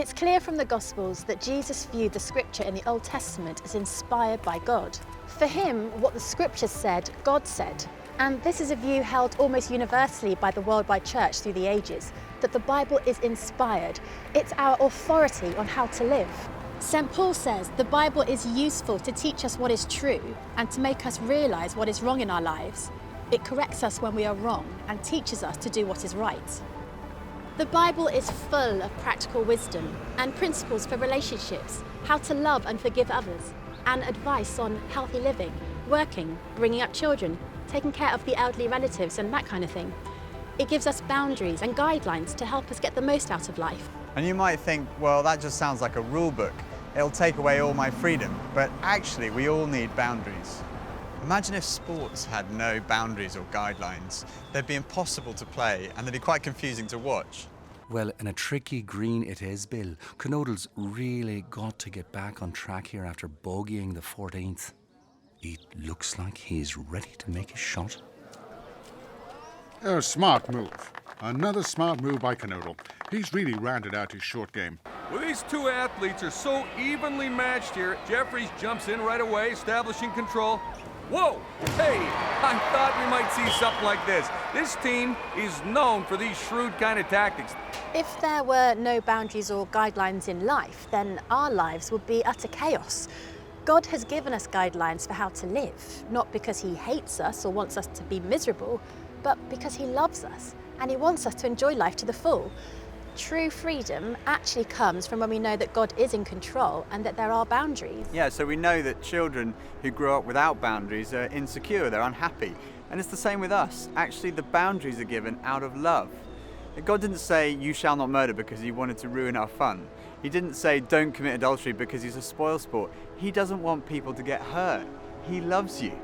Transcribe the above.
It's clear from the Gospels that Jesus viewed the scripture in the Old Testament as inspired by God. For him, what the scriptures said, God said. And this is a view held almost universally by the worldwide church through the ages, that the Bible is inspired. It's our authority on how to live. St. Paul says the Bible is useful to teach us what is true and to make us realise what is wrong in our lives. It corrects us when we are wrong and teaches us to do what is right. The Bible is full of practical wisdom and principles for relationships, how to love and forgive others, and advice on healthy living, working, bringing up children, taking care of the elderly relatives and that kind of thing. It gives us boundaries and guidelines to help us get the most out of life. And you might think, well, that just sounds like a rule book. It'll take away all my freedom. But actually, we all need boundaries. Imagine if sports had no boundaries or guidelines. They'd be impossible to play and they'd be quite confusing to watch. Well, in a tricky green it is, Bill. Canodle's really got to get back on track here after bogeying the 14th. It looks like he's ready to make his shot. A smart move. Another smart move by Canodle. He's really rounded out his short game. Well, these two athletes are so evenly matched here. Jeffries jumps in right away, establishing control. Whoa! Hey, I thought we might see something like this. This team is known for these shrewd kind of tactics. If there were no boundaries or guidelines in life, then our lives would be utter chaos. God has given us guidelines for how to live, not because he hates us or wants us to be miserable, but because he loves us and he wants us to enjoy life to the full. True freedom actually comes from when we know that God is in control and that there are boundaries. Yeah, so we know that children who grow up without boundaries are insecure, they're unhappy. And it's the same with us. Actually, the boundaries are given out of love. God didn't say, you shall not murder because he wanted to ruin our fun. He didn't say, don't commit adultery because he's a spoilsport. He doesn't want people to get hurt. He loves you.